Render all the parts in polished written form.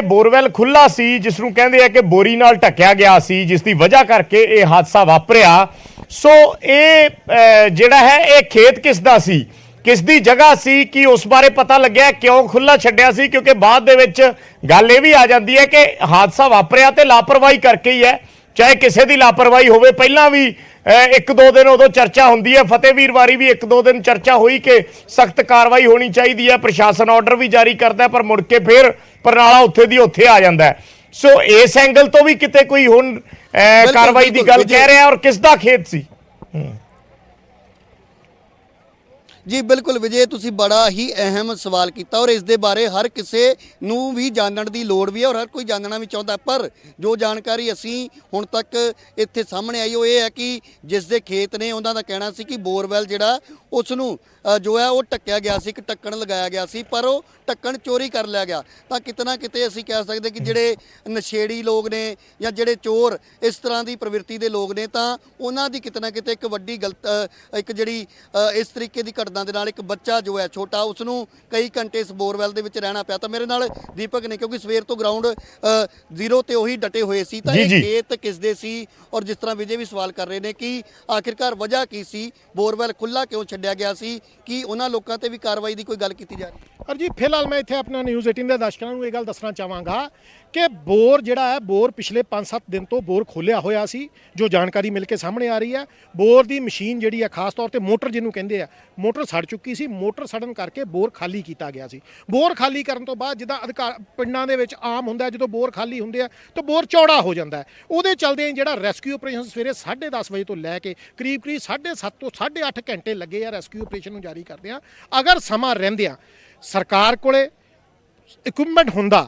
ਇਹ ਬੋਰਵੈਲ ਖੁੱਲਾ ਸੀ ਜਿਸ ਨੂੰ ਕਹਿੰਦੇ ਆ ਕਿ ਬੋਰੀ ਨਾਲ ਢੱਕਿਆ ਗਿਆ ਸੀ, ਜਿਸ ਦੀ ਵਜ੍ਹਾ ਕਰਕੇ ਇਹ ਹਾਦਸਾ ਵਾਪਰਿਆ। ਸੋ ਇਹ ਜਿਹੜਾ ਹੈ ਇਹ ਖੇਤ ਕਿਸ ਦਾ ਸੀ, ਕਿਸ ਦੀ ਜਗ੍ਹਾ ਸੀ, ਕਿ ਉਸ ਬਾਰੇ ਪਤਾ ਲੱਗਿਆ ਕਿਉਂ ਖੁੱਲਾ ਛੱਡਿਆ ਸੀ, ਕਿਉਂਕਿ ਬਾਅਦ ਦੇ ਵਿੱਚ ਗੱਲ ਇਹ ਵੀ ਆ ਜਾਂਦੀ ਹੈ ਕਿ ਹਾਦਸਾ ਵਾਪਰਿਆ ਤੇ ਲਾਪਰਵਾਹੀ ਕਰਕੇ ਹੀ ਹੈ। ਚਾਹੇ ਕਿਸੇ ਦੀ ਲਾਪਰਵਾਹੀ ਹੋਵੇ, ਪਹਿਲਾਂ ਵੀ ਇੱਕ ਦੋ ਦਿਨ ਉਦੋਂ ਚਰਚਾ ਹੁੰਦੀ ਹੈ, ਫਤਿਹਵੀਰ ਵਾਰੀ ਵੀ ਇੱਕ ਦੋ ਦਿਨ ਚਰਚਾ ਹੋਈ ਕਿ ਸਖਤ ਕਾਰਵਾਈ ਹੋਣੀ ਚਾਹੀਦੀ ਹੈ, ਪ੍ਰਸ਼ਾਸਨ ਆਰਡਰ ਵੀ ਜਾਰੀ ਕਰਦਾ, ਪਰ ਮੁੜ ਕੇ ਫਿਰ ਪਰਨਾਲਾ ਉੱਥੇ ਦੀ ਉੱਥੇ ਆ ਜਾਂਦਾ ਹੈ। ਸੋ ਇਸ ਐਂਗਲ ਤੋਂ ਵੀ ਕਿਤੇ ਕੋਈ ਹੁਣ ਕਾਰਵਾਈ ਦੀ ਗੱਲ ਕਹਿ ਰਿਹਾ, ਔਰ ਕਿਸ ਦਾ ਖੇਤ ਸੀ? जी बिल्कुल विजय, तुसी बड़ा ही अहम सवाल किया और इस दे बारे हर किसी नूं भी जानन दी लोड़ भी है और हर कोई जानना भी चाहता है। पर जो जानकारी असी हुण तक इत्थे सामने आई वो ये है कि जिस दे खेत ने उन्हां दा कहना सी कि बोरवैल जिहड़ा उस नूं जो है वो ढक्या गया सी, एक ढक्कन लगाया गया सी, पर वो ढक्कन चोरी कर लिया गया। तो कितना किते असी कह सकते कि जिहड़े नशेड़ी लोग ने या जिहड़े चोर इस तरह की प्रवृत्ति के लोग ने, तो उन्हां दी कितना किते एक वड्डी गलत एक जिहड़ी इस तरीके की घटना दे नाल एक बच्चा जो है छोटा उसनूं कई घंटे इस बोरवैल दे विच रहना पिया। तो मेरे नाल दीपक ने, क्योंकि सवेर तो ग्राउंड जीरो ते उही डटे हुए सी, तो खेत किस दे सी और जिस तरह विजय भी सवाल कर रहे हैं कि आखिरकार वजह की सी, बोरवैल खुला क्यों छड्डिया गया सी, कि उन्हां लोकां ते भी कार्रवाई की कोई गल की जा रही? और जी फिलहाल मैं इत्थे अपना न्यूज़ 18 के दर्शकों को यह गल दसना चाहांगा कि बोर जिहड़ा है बोर पिछले 5-7 दिन तो बोर खोलिया होया सी, जो जानकारी मिल के सामने आ रही है। बोर की मशीन जिहड़ी है खास तौर पर मोटर जिन्होंने कहते हैं, मोटर सड़ चुकी सी, मोटर सड़न करके बोर खाली किया गया सी। बोर खाली करन तो बाद जिद्दां अधिकार पिंडां दे विच आम हुंदा है, जदों बोर खाली हुंदे आ तो बोर चौड़ा हो जाता है। उहदे चलदे जिहड़ा रेस्क्यू ऑपरेशन सवेरे 10:30 बजे तो लैके करीब 7:30 तो 8.5 घंटे लगे आ रेस्क्यू ऑपरेशन नूं जारी करदे आ। अगर समा रहिंदिआं सरकार कोले इक्विपमेंट हुंदा,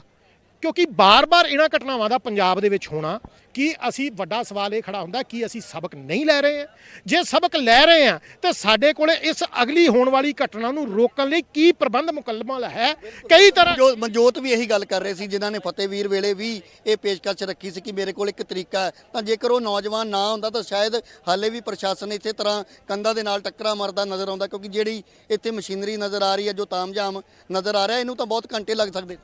क्योंकि बार बार इन्हां घटनावां दा पंजाब दे विच होना कि असी वड्डा सवाल ये खड़ा हुंदा कि असी सबक नहीं लै रहे हैं। जे सबक लै रहे हैं तो साडे कोले इस अगली होने वाली घटना नूं रोकण लई की प्रबंध मुकम्मल है। कई तरह मनजोत भी यही गल कर रहे सी, जिन्हां ने फतेहवीर वेले भी ये पेशकश रखी सी कि मेरे कोल एक तरीका है। तो जेकर वो नौजवान ना हुंदा तो शायद हाले भी प्रशासन इस तरह कंधा दे नाल टक्करा मारदा नज़र आउंदा, क्योंकि जिहड़ी इत्थे मशीनरी नज़र आ रही है, जो तामझाम नज़र आ रहा है, इनू तो बहुत घंटे लग सकते।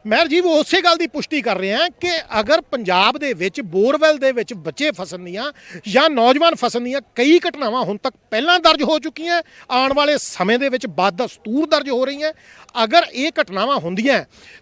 महर जी वो उस गल की पुष्टि कर रहे हैं कि अगर पंजाब दे विच बोरवैल दे विच बच्चे फसन दियां या नौजवान फसन दियां कई घटनावां हुण तक पहलां दर्ज हो चुकी हैं, आने वाले समय दे विच बदस्तूर दर्ज हो रही हैं। अगर ये घटनावां हुंदियां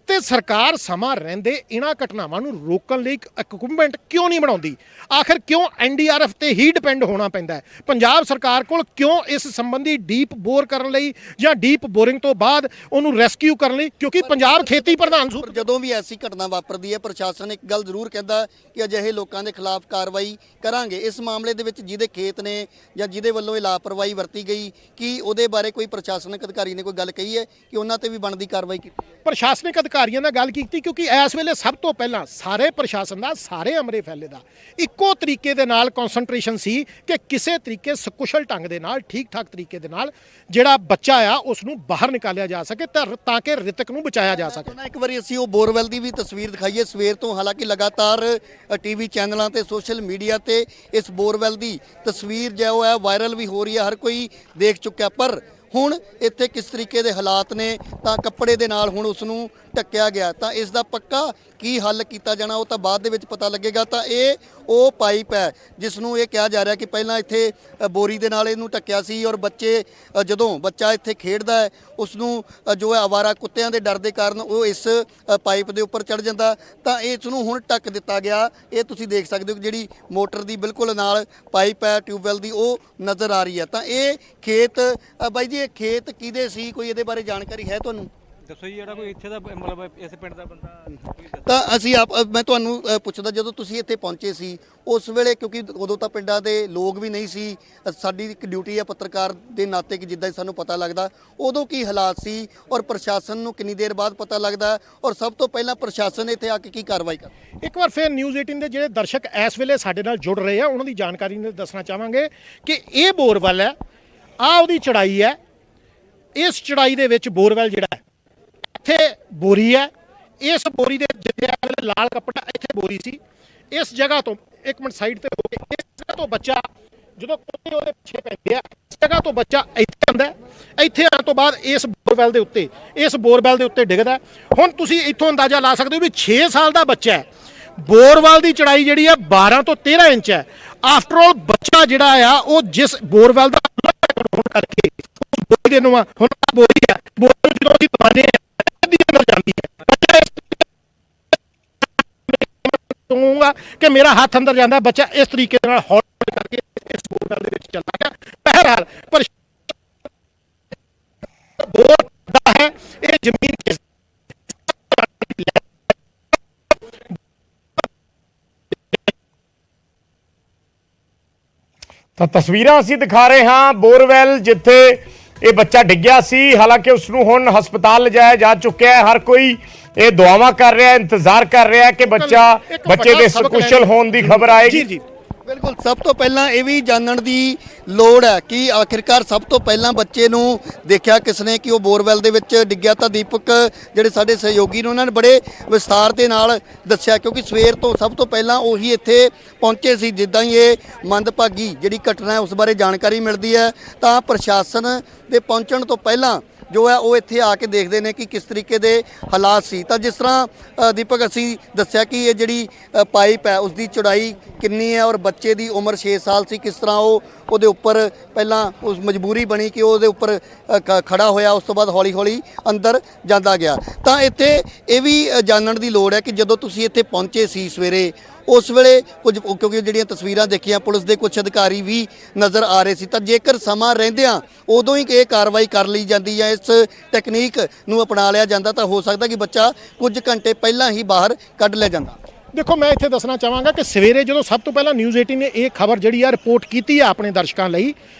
तो सरकार समा रहिंदे इन्हां घटनावां नूं रोकण लई इक्विपमेंट क्यों नहीं बनाउंदी? आखिर क्यों NDRF ते ही डिपेंड होना पैंदा है? पंजाब सरकार कोल क्यों इस संबंधी डीप बोर करन लई या डीप बोरिंग तो बाद उहनूं रेस्क्यू करन लई, क्योंकि पंजाब खेती प्रधान ਜਦੋਂ ਵੀ ऐसी घटना वापरदी है प्रशासन एक गल जरूर कहता कि अजिहे लोगों के खिलाफ कार्रवाई करांगे। इस मामले दे विच जिहदे खेत ने या जिहदे वल्लों लापरवाही वरती गई कि उहदे बारे कोई प्रशासनिक अधिकारी ने कोई गल कही है कि उन्हां ते भी बनदी कार्रवाई की? प्रशासनिक अधिकारियों ने गल की, क्योंकि इस वेले सब तो पहला सारे प्रशासन का सारे अमरे फैले का इक्को तरीके दे नाल कॉन्सनट्रेशन सी कि किसी तरीके सकुशल ढंग दे नाल ठीक ठाक तरीके दे नाल जिहड़ा बच्चा आ उसनूं बाहर निकालिया जा सके ताकि रितक नूं बचाया जा सके। एक बार असीं वो बोरवैल की भी तस्वीर दिखाइए सवेर तो, हालांकि लगातार TV चैनलों ते सोशल मीडिया ते इस बोरवैल की तस्वीर जो है वायरल भी हो रही है, हर कोई देख चुका। पर हुण इत्थे किस तरीके दे हालात ने, तां कपड़े दे नाल हुण उसनूं ढक्या गया, तां इस दा पक्का की हल किया जाना वो तो बाद दे विच पता लगेगा। तो ये वो पाइप है जिसनूं ये कहा जा रहा कि पहलां इत्थे बोरी दे नाल इहनूं ढक्या सी और बच्चे जदों बच्चा इत्थे खेडदा है उसनूं जो है आवारा कुत्तियां दे डर दे कारण वो इस पाइप दे उपर चढ़ जांदा, तां इसनूं हुण ढक दिता गया। ये तुसीं देख सकदे हो कि जिहड़ी मोटर दी बिल्कुल नाल पाइप है ट्यूबवैल दी वो नज़र आ रही है। तां ये खेत बाई जी, ये खेत किहदे सी, कोई इहदे बारे जानकारी है तुहानूं? ਦੱਸੋ ਜੀ, ਜਿਹੜਾ ਕੋਈ ਇੱਥੇ ਦਾ ਮਤਲਬ ਇਸ ਪਿੰਡ ਦਾ ਬੰਦਾ ਤਾਂ ਅਸੀਂ ਮੈਂ ਤੁਹਾਨੂੰ ਪੁੱਛਦਾ, ਜਦੋਂ ਤੁਸੀਂ ਇੱਥੇ ਪਹੁੰਚੇ ਸੀ ਉਸ ਵੇਲੇ, ਕਿਉਂਕਿ ਉਦੋਂ ਤਾਂ ਪਿੰਡਾਂ ਦੇ ਲੋਕ ਵੀ ਨਹੀਂ ਸੀ, ਸਾਡੀ ਇੱਕ ਡਿਊਟੀ ਹੈ ਪੱਤਰਕਾਰ ਦੇ ਨਾਤੇ ਕਿ ਜਿੱਦਾਂ ਸਾਨੂੰ ਪਤਾ ਲੱਗਦਾ, ਉਦੋਂ ਕੀ ਹਾਲਾਤ ਸੀ ਔਰ ਪ੍ਰਸ਼ਾਸਨ ਨੂੰ ਕਿੰਨੀ ਦੇਰ ਬਾਅਦ ਪਤਾ ਲੱਗਦਾ ਔਰ ਸਭ ਤੋਂ ਪਹਿਲਾਂ ਪ੍ਰਸ਼ਾਸਨ ਇੱਥੇ ਆ ਕੇ ਕੀ ਕਾਰਵਾਈ ਕਰਦਾ? ਇੱਕ ਵਾਰ ਫਿਰ ਨਿਊਜ਼ 18 ਦੇ ਜਿਹੜੇ ਦਰਸ਼ਕ ਇਸ ਵੇਲੇ ਸਾਡੇ ਨਾਲ ਜੁੜ ਰਹੇ ਆ ਉਹਨਾਂ ਦੀ ਜਾਣਕਾਰੀ ਨੂੰ ਦੱਸਣਾ ਚਾਹਾਂਗੇ ਕਿ ਇਹ ਬੋਰਵੈਲ ਹੈ, ਆਹ ਉਹਦੀ ਚੜਾਈ ਹੈ। ਇਸ ਚੜਾਈ ਦੇ ਵਿੱਚ ਬੋਰਵੈਲ ਜਿਹੜਾ ਇੱਥੇ बोरी है, इस बोरी के जिथे लाल कपड़ा इत्थे बोरी सी, इस जगह तो एक मिनट साइड ते हो के इस जगह तो बच्चा ਜਦੋਂ ਕੁੱਤੇ ਉਹਦੇ ਪਿੱਛੇ ਪੈਂਦੇ ਆ, ਇਸ ਜਗ੍ਹਾ ਤੋਂ ਬੱਚਾ ਇੱਥੇ ਆਉਂਦਾ ਹੈ। ਇੱਥੇ ਆਉਣ ਤੋਂ ਬਾਅਦ ਇਸ ਬੋਰਵੈਲ ਦੇ ਉੱਤੇ ਡਿੱਗਦਾ। ਹੁਣ ਤੁਸੀਂ ਇੱਥੋਂ ਅੰਦਾਜ਼ਾ ਲਾ ਸਕਦੇ ਹੋ ਵੀ 6 ਸਾਲ ਦਾ ਬੱਚਾ ਹੈ, ਬੋਰਵੈਲ ਦੀ ਚੜਾਈ ਜਿਹੜੀ ਆ 12 ਤੋਂ 13 ਇੰਚ ਹੈ। ਆਫਟਰ ਆਲ ਬੱਚਾ ਜਿਹੜਾ ਆ ਉਹ ਜਿਸ ਬੋਰਵੈਲ ਦਾ ਹੋਣ ਕਰਕੇ ਉਸ ਬੋਰੀ ਦੇ ਨੂੰ ਹੁਣ ਬੋਰੀ ਹੈ, ਬੋਰੀ ਜਦੋਂ ਅਸੀਂ ਦਬਾਉਂਦੇ ਹਾਂ ਦੀ ਅੰਦਰ ਜਾਂਦੀ ਹੈ। ਬੱਚਾ ਕਹੂੰਗਾ ਕਿ ਮੇਰਾ ਹੱਥ ਅੰਦਰ ਜਾਂਦਾ, ਬੱਚਾ ਇਸ ਤਰੀਕੇ ਨਾਲ ਹੌਲੀ ਕਰਕੇ ਇਸ ਬੋਰਵੈਲ ਦੇ ਵਿੱਚ ਚਲਾ ਗਿਆ। ਬਹਿਰਹਾਲ ਪਰ ਬੋਰ ਦਾ ਹੈ ਇਹ ਜ਼ਮੀਨ ਕਿਸ ਤਾਂ ਤਸਵੀਰਾਂ ਅਸੀਂ ਦਿਖਾ ਰਹੇ ਹਾਂ ਬੋਰਵੈਲ ਜਿੱਥੇ ਇਹ ਬੱਚਾ ਡਿੱਗਿਆ ਸੀ। ਹਾਲਾਂਕਿ ਉਸ ਨੂੰ ਹੁਣ ਹਸਪਤਾਲ ਲਿਜਾਇਆ ਜਾ ਚੁੱਕਿਆ ਹੈ। ਹਰ ਕੋਈ ਇਹ ਦੁਆਵਾਂ ਕਰ ਰਿਹਾ ਹੈ, ਇੰਤਜ਼ਾਰ ਕਰ ਰਿਹਾ ਹੈ ਕਿ ਬੱਚੇ ਦੇ ਸकुशल ਹੋਣ ਦੀ ਖਬਰ ਆਏਗੀ। ਜੀ ਬਿਲਕੁਲ। ਸਭ ਤੋਂ ਪਹਿਲਾਂ ਇਹ ਵੀ ਜਾਣਨ ਦੀ ਲੋੜ ਹੈ ਕਿ ਆਖਿਰਕਾਰ ਸਭ ਤੋਂ ਪਹਿਲਾਂ ਬੱਚੇ ਨੂੰ ਦੇਖਿਆ ਕਿਸਨੇ ਕਿ ਉਹ ਬੋਰਵੈਲ ਦੇ ਵਿੱਚ ਡਿੱਗਿਆ। ਤਾਂ ਦੀਪਕ ਜਿਹੜੇ ਸਾਡੇ ਸਹਿਯੋਗੀ ਨੇ ਉਹਨਾਂ ਨੇ ਬੜੇ ਵਿਸਥਾਰ ਦੇ ਨਾਲ ਦੱਸਿਆ, ਕਿਉਂਕਿ ਸਵੇਰ ਤੋਂ ਸਭ ਤੋਂ ਪਹਿਲਾਂ ਉਹੀ ਇੱਥੇ ਪਹੁੰਚੇ ਸੀ। ਜਿੱਦਾਂ ਹੀ ਇਹ ਮੰਦਭਾਗੀ ਜਿਹੜੀ ਘਟਨਾ ਹੈ ਉਸ ਬਾਰੇ ਜਾਣਕਾਰੀ ਮਿਲਦੀ ਹੈ ਤਾਂ ਪ੍ਰਸ਼ਾਸਨ ਦੇ ਪਹੁੰਚਣ ਤੋਂ ਪਹਿਲਾਂ ਜੋ ਹੈ ਉਹ ਇੱਥੇ ਆ ਕੇ ਦੇਖਦੇ ਨੇ ਕਿ ਕਿਸ ਤਰੀਕੇ ਦੇ ਹਾਲਾਤ ਸੀ। ਤਾਂ ਜਿਸ ਤਰ੍ਹਾਂ ਦੀਪਕ ਅਸੀਂ ਦੱਸਿਆ ਕਿ ਇਹ ਜਿਹੜੀ ਪਾਈਪ ਹੈ ਉਸ ਦੀ ਚੌੜਾਈ ਕਿੰਨੀ ਹੈ ਔਰ ਬੱਚੇ ਦੀ ਉਮਰ 6 ਸਾਲ ਸੀ। ਕਿਸ ਤਰ੍ਹਾਂ ਉਹਦੇ ਉੱਪਰ ਪਹਿਲਾਂ ਉਸ ਮਜਬੂਰੀ ਬਣੀ ਕਿ ਉਹਦੇ ਉੱਪਰ ਖੜਾ ਹੋਇਆ, ਉਸ ਤੋਂ ਬਾਅਦ ਹੌਲੀ ਹੌਲੀ ਅੰਦਰ ਜਾਂਦਾ ਗਿਆ। ਤਾਂ ਇੱਥੇ ਇਹ ਵੀ ਜਾਣਨ ਦੀ ਲੋੜ ਹੈ ਕਿ ਜਦੋਂ ਤੁਸੀਂ ਇੱਥੇ ਪਹੁੰਚੇ ਸੀ ਸਵੇਰੇ, ਉਸ ਵੇਲੇ ਕੁਝ ਕਿਉਂਕਿ ਜਿਹੜੀਆਂ ਤਸਵੀਰਾਂ ਦੇਖੀਆਂ ਪੁਲਿਸ ਦੇ ਕੁਝ ਅਧਿਕਾਰੀ ਵੀ ਨਜ਼ਰ ਆ ਰਹੇ ਸੀ, ਤਾਂ ਜੇਕਰ ਸਮਾਂ ਰਹਿੰਦਿਆਂ ਉਦੋਂ ਹੀ ਇਹ ਕਾਰਵਾਈ ਕਰ ਲਈ ਜਾਂਦੀ ਹੈ, ਇਸ ਟੈਕਨੀਕ ਨੂੰ ਅਪਣਾ ਲਿਆ ਜਾਂਦਾ, ਤਾਂ ਹੋ ਸਕਦਾ ਕਿ ਬੱਚਾ ਕੁਝ ਘੰਟੇ ਪਹਿਲਾਂ ਹੀ ਬਾਹਰ ਕੱਢ ਲਿਆ ਜਾਂਦਾ। ਦੇਖੋ, ਮੈਂ ਇੱਥੇ ਦੱਸਣਾ ਚਾਹਾਂਗਾ ਕਿ ਸਵੇਰੇ ਜਦੋਂ ਸਭ ਤੋਂ ਪਹਿਲਾਂ ਨਿਊਜ਼ 18 ਨੇ ਇਹ ਖਬਰ ਜਿਹੜੀ ਆ ਰਿਪੋਰਟ ਕੀਤੀ ਆ ਆਪਣੇ ਦਰਸ਼ਕਾਂ ਲਈ,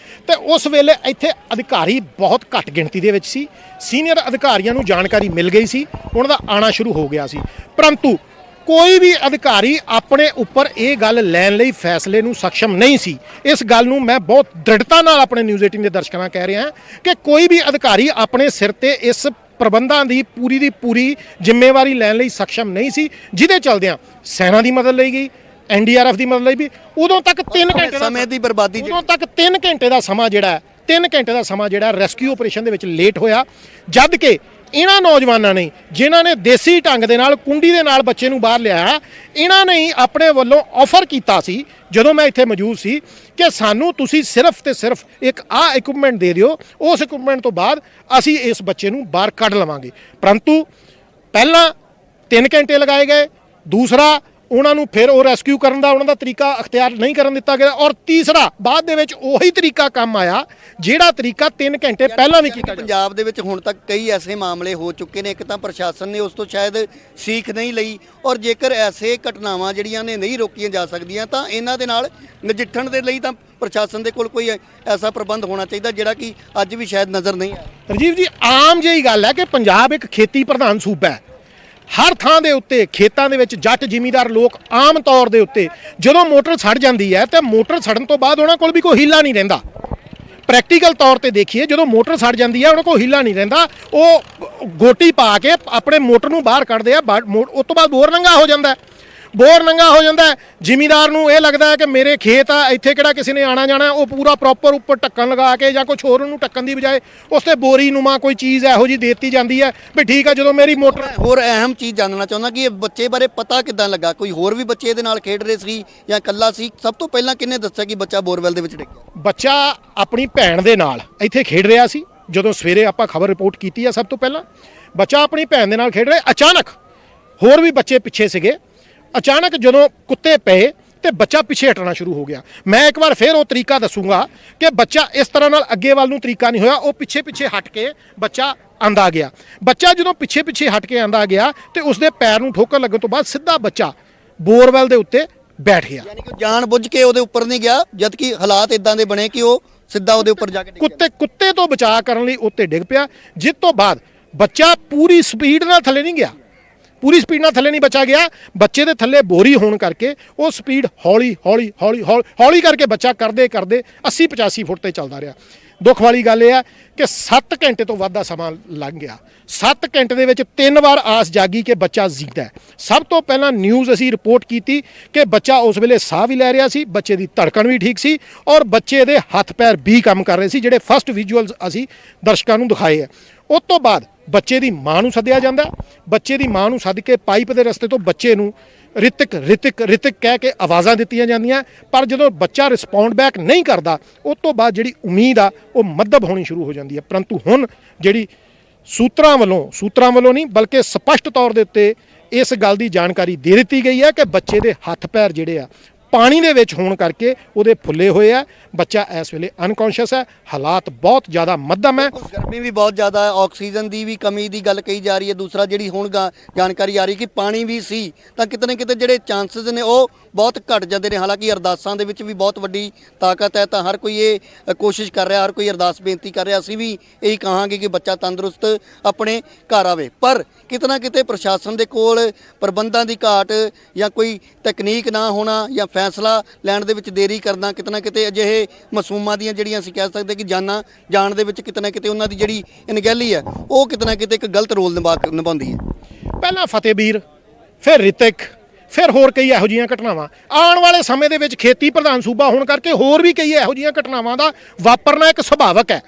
ਤੇ ਉਸ ਵੇਲੇ ਇੱਥੇ ਅਧਿਕਾਰੀ ਬਹੁਤ ਘੱਟ ਗਿਣਤੀ ਦੇ ਵਿੱਚ ਸੀ। ਸੀਨੀਅਰ ਅਧਿਕਾਰੀਆਂ ਨੂੰ ਜਾਣਕਾਰੀ ਮਿਲ ਗਈ ਸੀ, ਉਹਨਾਂ ਦਾ ਆਉਣਾ ਸ਼ੁਰੂ ਹੋ ਗਿਆ ਸੀ, ਪਰੰਤੂ ਕੋਈ ਵੀ ਅਧਿਕਾਰੀ ਆਪਣੇ ਉੱਪਰ ਇਹ ਗੱਲ ਲੈਣ ਲਈ ਫੈਸਲੇ ਨੂੰ ਸક્ષਮ ਨਹੀਂ ਸੀ। ਇਸ ਗੱਲ ਨੂੰ ਮੈਂ ਬਹੁਤ ਦ੍ਰਿੜਤਾ ਨਾਲ ਆਪਣੇ ਨਿਊਜ਼ 18 ਦੇ ਦਰਸ਼ਕਾਂ ਨਾਲ ਕਹਿ ਰਿਹਾ ਕਿ ਕੋਈ ਵੀ ਅਧਿਕਾਰੀ ਆਪਣੇ ਸਿਰ ਤੇ ਇਸ ਪ੍ਰਬੰਧਾਂ ਦੀ ਪੂਰੀ ਜ਼ਿੰਮੇਵਾਰੀ ਲੈਣ ਲਈ ਸક્ષਮ ਨਹੀਂ ਸੀ, ਜਿਹਦੇ ਚਲਦਿਆਂ ਸੈਨਾ ਦੀ ਮਦਦ ਲਈ ਗਈ, NDRF ਦੀ ਮਦਦ ਲਈ ਵੀ। ਉਦੋਂ ਤੱਕ 3 ਘੰਟੇ ਸਮੇਂ ਦੀ ਬਰਬਾਦੀ, ਉਦੋਂ ਤੱਕ 3 ਘੰਟੇ ਦਾ ਸਮਾਂ ਜਿਹੜਾ ਰੈਸਕਿਊ ਆਪਰੇਸ਼ਨ ਦੇ ਵਿੱਚ ਲੇਟ ਹੋਇਆ, ਜਦ ਕਿ ਇਹਨਾਂ ਨੌਜਵਾਨਾਂ ਨੇ ਜਿਨ੍ਹਾਂ ਨੇ ਦੇਸੀ ਢੰਗ ਦੇ ਨਾਲ ਕੁੰਡੀ ਦੇ ਨਾਲ ਬੱਚੇ ਨੂੰ ਬਾਹਰ ਲਿਆਇਆ, ਇਹਨਾਂ ਨੇ ਹੀ ਆਪਣੇ ਵੱਲੋਂ ਆਫਰ ਕੀਤਾ ਸੀ ਜਦੋਂ ਮੈਂ ਇੱਥੇ ਮੌਜੂਦ ਸੀ ਕਿ ਸਾਨੂੰ ਤੁਸੀਂ ਸਿਰਫ ਤੇ ਸਿਰਫ ਇੱਕ ਇਕਵਿਪਮੈਂਟ ਦੇ ਦਿਓ, ਉਸ ਇਕਵਿਪਮੈਂਟ ਤੋਂ ਬਾਅਦ ਅਸੀਂ ਇਸ ਬੱਚੇ ਨੂੰ ਬਾਹਰ ਕੱਢ ਲਵਾਂਗੇ। ਪਰੰਤੂ ਪਹਿਲਾਂ 3 ਘੰਟੇ ਲਗਾਏ ਗਏ, ਦੂਸਰਾ ਉਹਨਾਂ ਨੂੰ ਫਿਰ ਉਹ ਰੈਸਕਿਊ ਕਰਨ ਦਾ ਉਹਨਾਂ ਦਾ ਤਰੀਕਾ ਅਖਤਿਆਰ ਨਹੀਂ ਕਰਨ ਦਿੱਤਾ ਗਿਆ, ਔਰ ਤੀਸਰਾ ਬਾਅਦ ਦੇ ਵਿੱਚ ਉਹੀ ਤਰੀਕਾ ਕੰਮ ਆਇਆ ਜਿਹੜਾ ਤਰੀਕਾ 3 ਘੰਟੇ ਪਹਿਲਾਂ ਵੀ ਕੀਤਾ। ਪੰਜਾਬ ਦੇ ਵਿੱਚ ਹੁਣ ਤੱਕ ਕਈ ਐਸੇ ਮਾਮਲੇ ਹੋ ਚੁੱਕੇ ਨੇ, ਇੱਕ ਤਾਂ ਪ੍ਰਸ਼ਾਸਨ ਨੇ ਉਸ ਤੋਂ ਸ਼ਾਇਦ ਸੀਖ ਨਹੀਂ ਲਈ, ਔਰ ਜੇਕਰ ਐਸੇ ਘਟਨਾਵਾਂ ਜਿਹੜੀਆਂ ਨੇ ਨਹੀਂ ਰੋਕੀਆਂ ਜਾ ਸਕਦੀਆਂ ਤਾਂ ਇਹਨਾਂ ਦੇ ਨਾਲ ਨਜਿੱਠਣ ਦੇ ਲਈ ਤਾਂ ਪ੍ਰਸ਼ਾਸਨ ਦੇ ਕੋਲ ਕੋਈ ਐਸਾ ਪ੍ਰਬੰਧ ਹੋਣਾ ਚਾਹੀਦਾ ਜਿਹੜਾ ਕਿ ਅੱਜ ਵੀ ਸ਼ਾਇਦ ਨਜ਼ਰ ਨਹੀਂ ਆਇਆ। ਰਾਜੀਵ ਜੀ, ਆਮ ਜਿਹੀ ਗੱਲ ਹੈ ਕਿ ਪੰਜਾਬ ਇੱਕ ਖੇਤੀ ਪ੍ਰਧਾਨ ਸੂਬਾ ਹੈ। ਹਰ ਥਾਂ ਦੇ ਉੱਤੇ ਖੇਤਾਂ ਦੇ ਵਿੱਚ ਜੱਟ ਜ਼ਿਮੀਂਦਾਰ ਲੋਕ ਆਮ ਤੌਰ ਦੇ ਉੱਤੇ ਜਦੋਂ ਮੋਟਰ ਸੜ ਜਾਂਦੀ ਹੈ ਤੇ ਮੋਟਰ ਸੜਨ ਤੋਂ ਬਾਅਦ ਉਹਨਾਂ ਕੋਲ ਵੀ ਕੋਈ ਹੀਲਾ ਨਹੀਂ ਰਹਿੰਦਾ। ਪ੍ਰੈਕਟੀਕਲ ਤੌਰ ਤੇ ਦੇਖੀਏ, ਜਦੋਂ ਮੋਟਰ ਸੜ ਜਾਂਦੀ ਹੈ ਉਹਨਾਂ ਕੋਲ ਹੀਲਾ ਨਹੀਂ ਰਹਿੰਦਾ, ਉਹ ਗੋਟੀ ਪਾ ਕੇ ਆਪਣੇ ਮੋਟਰ ਨੂੰ ਬਾਹਰ ਕੱਢਦੇ ਆ, ਉਸ ਤੋਂ ਬਾਅਦ ਬੋਰ ਨੰਗਾ ਹੋ ਜਾਂਦਾ। ਜ਼ਿਮੀਂਦਾਰ ਨੂੰ ਇਹ ਲੱਗਦਾ ਹੈ ਕਿ ਮੇਰੇ ਖੇਤ ਆ, ਇੱਥੇ ਕਿਹੜਾ ਕਿਸੇ ਨੇ ਆਣਾ ਜਾਣਾ, ਉਹ ਪੂਰਾ ਪ੍ਰੋਪਰ ਉੱਪਰ ਢੱਕਣ ਲਗਾ ਕੇ ਜਾਂ ਕੁਛ ਹੋਰ ਉਹਨੂੰ ਢੱਕਣ ਦੀ ਬਜਾਏ ਉਸ ਤੇ ਬੋਰੀ ਨੂੰਮਾ ਕੋਈ ਚੀਜ਼ ਇਹੋ ਜਿਹੀ ਦੇਤੀ ਜਾਂਦੀ ਹੈ ਵੀ ਠੀਕ ਆ। ਜਦੋਂ ਮੇਰੀ ਮੋਟਰ ਹੋਰ ਅਹਿਮ ਚੀਜ਼ ਜਾਣਨਾ ਚਾਹੁੰਦਾ ਕਿ ਇਹ ਬੱਚੇ ਬਾਰੇ ਪਤਾ ਕਿੱਦਾਂ ਲੱਗਾ, ਕੋਈ ਹੋਰ ਵੀ ਬੱਚੇ ਇਹਦੇ ਨਾਲ ਖੇਡ ਰਹੇ ਸੀ ਜਾਂ ਇਕੱਲਾ ਸੀ? ਸਭ ਤੋਂ ਪਹਿਲਾਂ ਕਿਹਨੇ ਦੱਸਿਆ ਕਿ ਬੱਚਾ ਬੋਰਵੈਲ ਦੇ ਵਿੱਚ ਡਿੱਗਿਆ? ਬੱਚਾ ਆਪਣੀ ਭੈਣ ਦੇ ਨਾਲ ਇੱਥੇ ਖੇਡ ਰਿਹਾ ਸੀ। ਜਦੋਂ ਸਵੇਰੇ ਆਪਾਂ ਖਬਰ ਰਿਪੋਰਟ ਕੀਤੀ ਆ, ਸਭ ਤੋਂ ਪਹਿਲਾਂ ਬੱਚਾ ਆਪਣੀ ਭੈਣ ਦੇ ਨਾਲ ਖੇਡ ਰਿਹਾ, ਅਚਾਨਕ ਹੋਰ ਵੀ ਬੱਚੇ ਪਿੱਛੇ ਸੀਗੇ, ਅਚਾਨਕ ਜਦੋਂ ਕੁੱਤੇ ਪਏ ਤੇ ਬੱਚਾ ਪਿੱਛੇ ਹਟਣਾ ਸ਼ੁਰੂ ਹੋ ਗਿਆ। ਮੈਂ ਇੱਕ ਵਾਰ ਫਿਰ ਉਹ ਤਰੀਕਾ ਦੱਸੂਗਾ ਕਿ ਬੱਚਾ ਇਸ ਤਰ੍ਹਾਂ ਨਾਲ ਅੱਗੇ ਵੱਲ ਨੂੰ ਤਰੀਕਾ ਨਹੀਂ ਹੋਇਆ, ਉਹ ਪਿੱਛੇ ਹਟ ਕੇ ਬੱਚਾ ਆਂਦਾ ਗਿਆ। ਬੱਚਾ ਜਦੋਂ ਪਿੱਛੇ ਹਟ ਕੇ ਆਂਦਾ ਗਿਆ ਤੇ ਉਸਦੇ ਪੈਰ ਨੂੰ ਠੋਕਰ ਲੱਗਣ ਤੋਂ ਬਾਅਦ ਸਿੱਧਾ ਬੱਚਾ ਬੋਰਵੈਲ ਦੇ ਉੱਤੇ ਬੈਠ ਗਿਆ। ਯਾਨੀ ਕਿ ਜਾਣ ਬੁੱਝ ਕੇ ਉਹਦੇ ਉੱਪਰ ਨਹੀਂ ਗਿਆ, ਜਦ ਕਿ ਹਾਲਾਤ ਇਦਾਂ ਦੇ ਬਣੇ ਕਿ ਉਹ ਸਿੱਧਾ ਉਹਦੇ ਉੱਪਰ ਜਾ ਕੇ ਕੁੱਤੇ ਤੋਂ ਬਚਾਅ ਕਰਨ ਲਈ ਉੱਤੇ ਡਿੱਗ ਪਿਆ, ਜਿਸ ਤੋਂ ਬਾਅਦ ਬੱਚਾ ਪੂਰੀ ਸਪੀਡ ਨਾਲ ਥੱਲੇ ਨਹੀਂ ਗਿਆ, ਬਚਾ ਗਿਆ। ਬੱਚੇ ਦੇ ਥੱਲੇ ਬੋਰੀ ਹੋਣ ਕਰਕੇ ਉਹ ਸਪੀਡ ਹੌਲੀ ਕਰਕੇ ਬੱਚਾ ਕਰਦੇ 80-85 ਫੁੱਟ ਤੇ ਚੱਲਦਾ ਰਿਹਾ। ਦੁੱਖ ਵਾਲੀ ਗੱਲ ਇਹ ਹੈ ਕਿ 7 ਘੰਟੇ ਤੋਂ ਵੱਧ ਦਾ ਸਮਾਂ ਲੰਘ ਗਿਆ। 7 ਘੰਟੇ ਦੇ ਵਿੱਚ 3 ਵਾਰ ਆਸ ਜਾਗੀ ਕਿ ਬੱਚਾ ਜ਼ਿੰਦਾ ਹੈ। ਸਭ ਤੋਂ ਪਹਿਲਾਂ ਨਿਊਜ਼ ਅਸੀਂ ਰਿਪੋਰਟ ਕੀਤੀ ਕਿ ਬੱਚਾ ਉਸ ਵੇਲੇ ਸਾਹ ਵੀ ਲੈ ਰਿਹਾ ਸੀ, ਬੱਚੇ ਦੀ ਧੜਕਣ ਵੀ ਠੀਕ ਸੀ ਔਰ ਬੱਚੇ ਦੇ ਹੱਥ ਪੈਰ ਵੀ ਕੰਮ ਕਰ ਰਹੇ ਸੀ, ਜਿਹੜੇ ਫਸਟ ਵਿਜ਼ੂਅਲਸ ਅਸੀਂ ਦਰਸ਼ਕਾਂ ਨੂੰ ਦਿਖਾਏ ਹੈ। ਉਸ ਤੋਂ ਬਾਅਦ ਬੱਚੇ ਦੀ ਮਾਂ ਨੂੰ ਸੱਦਿਆ ਜਾਂਦਾ, ਬੱਚੇ ਦੀ ਮਾਂ ਨੂੰ ਸੱਦ ਕੇ ਪਾਈਪ ਦੇ ਰਸਤੇ ਤੋਂ ਬੱਚੇ ਨੂੰ ਰਿਤਿਕ ਰਿਤਿਕ ਰਿਤਿਕ ਕਹਿ ਕੇ ਆਵਾਜ਼ਾਂ ਦਿੱਤੀਆਂ ਜਾਂਦੀਆਂ, ਪਰ ਜਦੋਂ ਬੱਚਾ ਰਿਸਪੌਂਡ ਬੈਕ ਨਹੀਂ ਕਰਦਾ ਉਸ ਤੋਂ ਬਾਅਦ ਜਿਹੜੀ ਉਮੀਦ ਆ ਉਹ ਮੱਧਮ ਹੋਣੀ ਸ਼ੁਰੂ ਹੋ ਜਾਂਦੀ ਹੈ। ਪਰੰਤੂ ਹੁਣ ਜਿਹੜੀ ਸੂਤਰਾਂ ਵੱਲੋਂ ਨਹੀਂ ਬਲਕਿ ਸਪਸ਼ਟ ਤੌਰ ਦੇ ਉੱਤੇ ਇਸ ਗੱਲ ਦੀ ਜਾਣਕਾਰੀ ਦੇ ਦਿੱਤੀ ਗਈ ਹੈ ਕਿ ਬੱਚੇ ਦੇ ਹੱਥ ਪੈਰ ਜਿਹੜੇ ਆ ਪਾਣੀ ਦੇ ਵਿੱਚ ਹੋਣ ਕਰਕੇ ਉਹਦੇ ਫੁੱਲੇ ਹੋਏ ਆ। ਬੱਚਾ ਇਸ ਵੇਲੇ ਅਨਕੌਂਸ਼ੀਅਸ ਹੈ, ਹਾਲਾਤ ਬਹੁਤ ਜ਼ਿਆਦਾ ਮੱਧਮ ਹੈ। ਗਰਮੀ ਵੀ ਬਹੁਤ ਜ਼ਿਆਦਾ ਹੈ, ਆਕਸੀਜਨ ਦੀ ਵੀ ਕਮੀ ਦੀ ਗੱਲ ਕਹੀ ਜਾ ਰਹੀ ਹੈ। ਦੂਸਰਾ ਜਿਹੜੀ ਹੁਣ ਜਾਣਕਾਰੀ ਆ ਰਹੀ ਕਿ ਪਾਣੀ ਵੀ ਸੀ ਤਾਂ ਕਿਤੇ ਨਾ ਕਿਤੇ ਜਿਹੜੇ ਚਾਂਸਸ ਨੇ ਉਹ ਬਹੁਤ ਘਟ ਜਾਂਦੇ ਨੇ। ਹਾਲਾਂਕਿ ਅਰਦਾਸਾਂ ਦੇ ਵਿੱਚ ਵੀ ਬਹੁਤ ਵੱਡੀ ਤਾਕਤ ਹੈ, ਤਾਂ ਹਰ ਕੋਈ ਇਹ ਕੋਸ਼ਿਸ਼ ਕਰ ਰਿਹਾ, ਹਰ ਕੋਈ ਅਰਦਾਸ ਬੇਨਤੀ ਕਰ ਰਿਹਾ। ਅਸੀਂ ਵੀ ਇਹੀ ਕਹਾਂਗੇ ਕਿ ਬੱਚਾ ਤੰਦਰੁਸਤ ਆਪਣੇ ਘਰ ਆਵੇ, ਪਰ ਕਿਤੇ ਨਾ ਕਿਤੇ ਪ੍ਰਸ਼ਾਸਨ ਦੇ ਕੋਲ ਪ੍ਰਬੰਧਾਂ ਦੀ ਘਾਟ ਜਾਂ ਕੋਈ ਤਕਨੀਕ ਨਾ ਹੋਣਾ ਜਾਂ ਫੈਸਲਾ ਲੈਣ ਦੇ ਵਿੱਚ ਦੇਰੀ ਕਰਨਾ, ਕਿਤੇ ਨਾ ਕਿਤੇ ਅਜਿਹੇ ਮਾਸੂਮਾਂ ਦੀਆਂ ਜਿਹੜੀਆਂ ਅਸੀਂ ਕਹਿ ਸਕਦੇ ਕਿ ਜਾਨਾਂ ਜਾਣ ਦੇ ਵਿੱਚ ਕਿਤੇ ਨਾ ਕਿਤੇ ਉਹਨਾਂ ਦੀ ਜਿਹੜੀ ਅਣਗਹਿਲੀ ਹੈ ਉਹ ਕਿਤੇ ਨਾ ਕਿਤੇ ਇੱਕ ਗਲਤ ਰੋਲ ਨਿਭਾਉਂਦੀ ਹੈ। ਪਹਿਲਾਂ ਫਤਿਹਵੀਰ, ਫਿਰ ਰਿਤਿਕ, ਫਿਰ ਹੋਰ ਕਈ ਇਹੋ ਜਿਹੀਆਂ ਘਟਨਾਵਾਂ ਆਉਣ ਵਾਲੇ ਸਮੇਂ ਦੇ ਵਿੱਚ ਖੇਤੀ ਪ੍ਰਧਾਨ ਸੂਬਾ ਹੋਣ ਕਰਕੇ ਹੋਰ ਵੀ ਕਈ ਇਹੋ ਜਿਹੀਆਂ ਘਟਨਾਵਾਂ ਦਾ ਵਾਪਰਨਾ ਇੱਕ ਸੁਭਾਵਕ ਹੈ।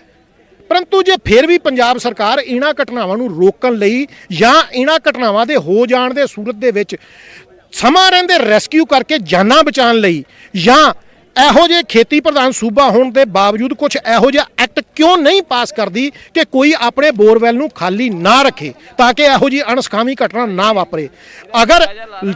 ਪਰੰਤੂ ਜੇ ਫਿਰ ਵੀ ਪੰਜਾਬ ਸਰਕਾਰ ਇਹਨਾਂ ਘਟਨਾਵਾਂ ਨੂੰ ਰੋਕਣ ਲਈ ਜਾਂ ਇਹਨਾਂ ਘਟਨਾਵਾਂ ਦੇ ਹੋ ਜਾਣ ਦੇ ਸੂਰਤ ਦੇ ਵਿੱਚ ਸਮਾਂ ਰਹਿੰਦੇ ਰੈਸਕਿਊ ਕਰਕੇ ਜਾਨਾਂ ਬਚਾਉਣ ਲਈ ਜਾਂ ਇਹੋ ਜਿਹੇ ਖੇਤੀ ਪ੍ਰਧਾਨ ਸੂਬਾ ਹੋਣ ਦੇ ਬਾਵਜੂਦ ਕੁਝ ਇਹੋ ਜਿਹਾ ਐਕਟ ਕਿਉਂ ਨਹੀਂ ਪਾਸ ਕਰਦੀ ਕਿ ਕੋਈ ਆਪਣੇ ਬੋਰਵੈਲ ਨੂੰ ਖਾਲੀ ਨਾ ਰੱਖੇ ਤਾਂ ਕਿ ਇਹੋ ਜਿਹੀ ਅਣਸਖਾਵੀ ਘਟਨਾ ਨਾ ਵਾਪਰੇ। ਅਗਰ